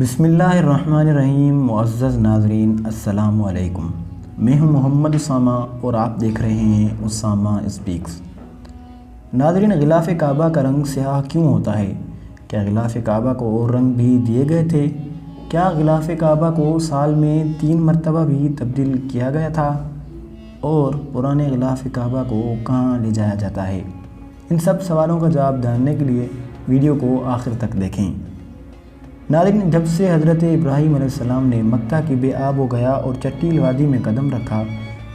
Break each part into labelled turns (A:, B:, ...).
A: بسم اللہ الرحمن الرحیم۔ معزز ناظرین السلام علیکم، میں ہوں محمد اسامہ اور آپ دیکھ رہے ہیں اسامہ اسپیکس۔ ناظرین، غلاف کعبہ کا رنگ سیاہ کیوں ہوتا ہے؟ کیا غلاف کعبہ کو اور رنگ بھی دیے گئے تھے؟ کیا غلاف کعبہ کو سال میں 3 مرتبہ بھی تبدیل کیا گیا تھا؟ اور پرانے غلاف کعبہ کو کہاں لے جایا جاتا ہے؟ ان سب سوالوں کا جواب جاننے کے لیے ویڈیو کو آخر تک دیکھیں۔ ناظرین، جب سے حضرت ابراہیم علیہ السلام نے مکہ کی بے آب و گیا اور چٹیل وادی میں قدم رکھا،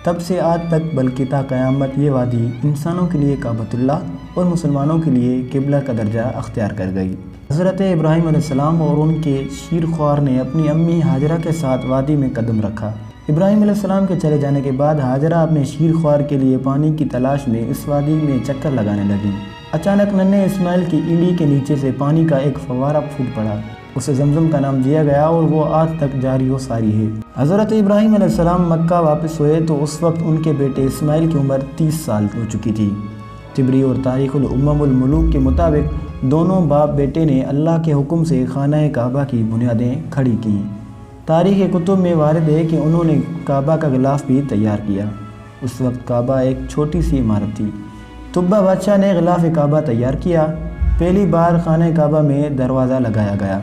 A: تب سے آج تک بلکہ تا قیامت یہ وادی انسانوں کے لیے کعبۃ اللہ اور مسلمانوں کے لیے قبلہ کا درجہ اختیار کر گئی۔ حضرت ابراہیم علیہ السلام اور ان کے شیر خوار نے اپنی امی ہاجرہ کے ساتھ وادی میں قدم رکھا۔ ابراہیم علیہ السلام کے چلے جانے کے بعد ہاجرہ اپنے شیر خوار کے لیے پانی کی تلاش میں اس وادی میں چکر لگانے لگیں۔ اچانک ننھے اسماعیل کی اینڈی کے نیچے سے پانی کا ایک فوارہ پھوٹ پڑا۔ اسے زمزم کا نام دیا گیا اور وہ آج تک جاری و ساری ہے۔ حضرت ابراہیم علیہ السلام مکہ واپس ہوئے تو اس وقت ان کے بیٹے اسماعیل کی عمر 30 سال ہو چکی تھی۔ طبری اور تاریخ الامم الملوک کے مطابق دونوں باپ بیٹے نے اللہ کے حکم سے خانہ کعبہ کی بنیادیں کھڑی کیں۔ تاریخ کتب میں وارد ہے کہ انہوں نے کعبہ کا غلاف بھی تیار کیا۔ اس وقت کعبہ ایک چھوٹی سی عمارت تھی۔ تبا بادشاہ نے غلاف کعبہ تیار کیا۔ پہلی بار خانہ کعبہ میں دروازہ لگایا گیا۔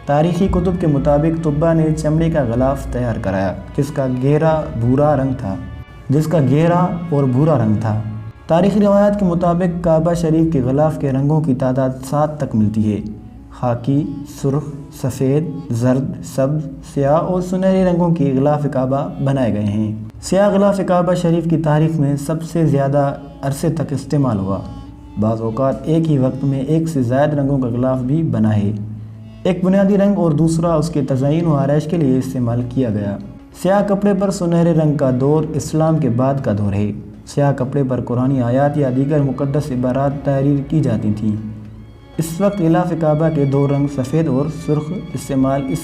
A: تاریخی کتب کے مطابق تبا نے چمڑے کا غلاف تیار کرایا جس کا گہرا اور بھورا رنگ تھا۔ تاریخی روایات کے مطابق کعبہ شریف کے غلاف کے رنگوں کی تعداد 7 تک ملتی ہے۔ خاکی، سرخ، سفید، زرد، سبز، سیاہ اور سنہری رنگوں کی غلاف کعبہ بنائے گئے ہیں۔ سیاہ غلاف کعبہ شریف کی تاریخ میں سب سے زیادہ عرصے تک استعمال ہوا۔ بعض اوقات ایک ہی وقت میں ایک سے زائد رنگوں کا غلاف بھی بنا ہے۔ ایک بنیادی رنگ اور دوسرا اس کے تزئین و آرائش کے لیے استعمال کیا گیا۔ سیاہ کپڑے پر سنہرے رنگ کا دور اسلام کے بعد کا دور ہے۔ سیاہ کپڑے پر قرآنی آیات یا دیگر مقدس عبارات تحریر کی جاتی تھیں۔ اس وقت غلاف کعبہ کے 2 رنگ سفید اور سرخ اس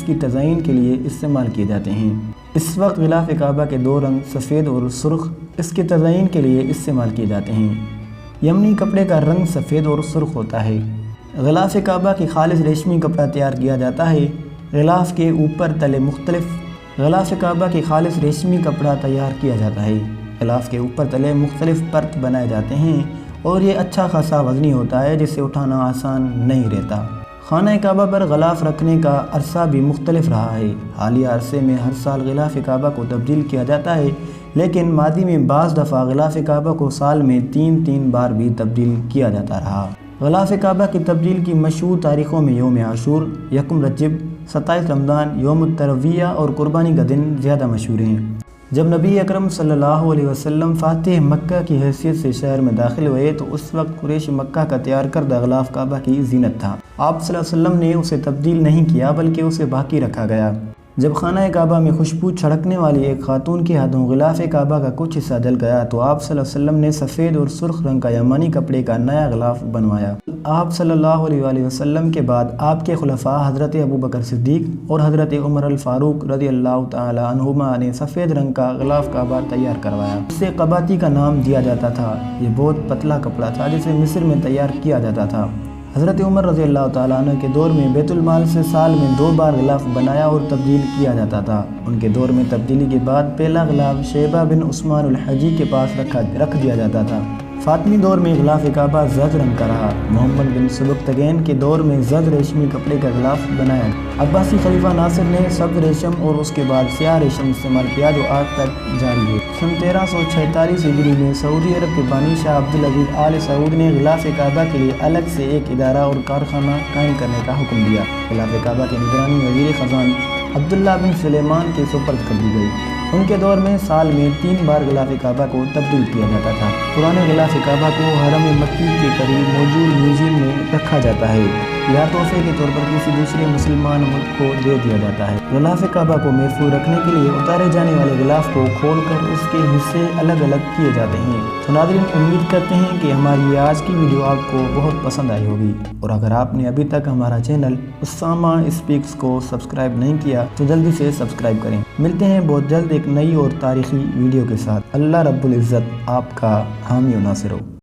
A: کی تزئین کے لیے استعمال کیے جاتے ہیں۔ اس وقت غلاف کعبہ کے 2 رنگ سفید اور سرخ اس کی تزئین کے لیے استعمال کیے جاتے ہیں۔ یمنی کپڑے کا رنگ سفید اور سرخ ہوتا ہے۔ غلاف کعبہ کی خالص ریشمی کپڑا تیار کیا جاتا ہے۔ غلاف کے اوپر تلے مختلف پرت بنائے جاتے ہیں اور یہ اچھا خاصا وزنی ہوتا ہے جسے اٹھانا آسان نہیں رہتا۔ خانہ کعبہ پر غلاف رکھنے کا عرصہ بھی مختلف رہا ہے۔ حالیہ عرصے میں ہر سال غلاف کعبہ کو تبدیل کیا جاتا ہے، لیکن ماضی میں بعض دفعہ غلاف کعبہ کو سال میں 3 بار بھی تبدیل کیا جاتا رہا۔ غلاف کعبہ کی تبدیل کی مشہور تاریخوں میں یوم عاشور، 1 رجب، 27 رمضان، یوم الترویہ اور قربانی کا دن زیادہ مشہور ہیں۔ جب نبی اکرم صلی اللہ علیہ وسلم فاتح مکہ کی حیثیت سے شہر میں داخل ہوئے تو اس وقت قریش مکہ کا تیار کردہ غلاف کعبہ کی زینت تھا۔ آپ صلی اللہ علیہ وسلم نے اسے تبدیل نہیں کیا بلکہ اسے باقی رکھا گیا۔ جب خانہ کعبہ میں خوشبو چھڑکنے والی ایک خاتون کے ہاتھوں غلاف کعبہ کا کچھ حصہ جل گیا تو آپ صلی اللہ علیہ وسلم نے سفید اور سرخ رنگ کا یمانی کپڑے کا نیا غلاف بنوایا۔ آپ صلی اللہ علیہ وسلم کے بعد آپ کے خلفاء حضرت ابوبکر صدیق اور حضرت عمر الفاروق رضی اللہ تعالی عنہما نے سفید رنگ کا غلاف کعبہ تیار کروایا۔ اسے قباطی کا نام دیا جاتا تھا۔ یہ بہت پتلا کپڑا تھا جسے مصر میں تیار کیا جاتا تھا۔ حضرت عمر رضی اللہ تعالیٰ عنہ کے دور میں بیت المال سے سال میں 2 بار غلاف بنایا اور تبدیل کیا جاتا تھا۔ ان کے دور میں تبدیلی کے بعد پہلا غلاف شیبہ بن عثمان الحجی کے پاس رکھ دیا جاتا تھا۔ فاطمی دور میں غلاف کعبہ زرد رنگ کا رہا۔ محمد بن سبکتگین کے دور میں زرد ریشمی کپڑے کا غلاف بنایا۔ عباسی خلیفہ ناصر نے سبز ریشم اور اس کے بعد سیاہ ریشم استعمال کیا جو آج تک جاری ہے۔ سن 1346 ہجری میں سعودی عرب کے بانی شاہ عبدالعزیز آل سعود نے غلاف کعبہ کے لیے الگ سے ایک ادارہ اور کارخانہ قائم کرنے کا حکم دیا۔ غلاف کعبہ کی نگرانی وزیر خزانہ عبداللہ بن سلیمان کے سپرد کر دی گئی۔ ان کے دور میں سال میں 3 بار غلاف کعبہ کو تبدیل کیا جاتا تھا۔ پرانے غلاف کعبہ کو حرم مکی کے قریب موجود میوزیم میں رکھا جاتا ہے یا تحفے کے طور پر کسی دوسرے مسلمان ملک کو دے دیا جاتا ہے۔ غلاف کعبہ کو محفوظ رکھنے کے لیے اتارے جانے والے غلاف کو کھول کر اس کے حصے الگ الگ کیے جاتے ہیں۔ تو ناظرین، امید کرتے ہیں کہ ہماری آج کی ویڈیو آپ کو بہت پسند آئی ہوگی، اور اگر آپ نے ابھی تک ہمارا چینل اسامہ اسپیکس کو سبسکرائب نہیں کیا تو جلدی سے سبسکرائب کریں۔ ملتے ہیں بہت جلد ایک نئی اور تاریخی ویڈیو کے ساتھ۔ اللہ رب العزت آپ کا حامی و ناصر ہو۔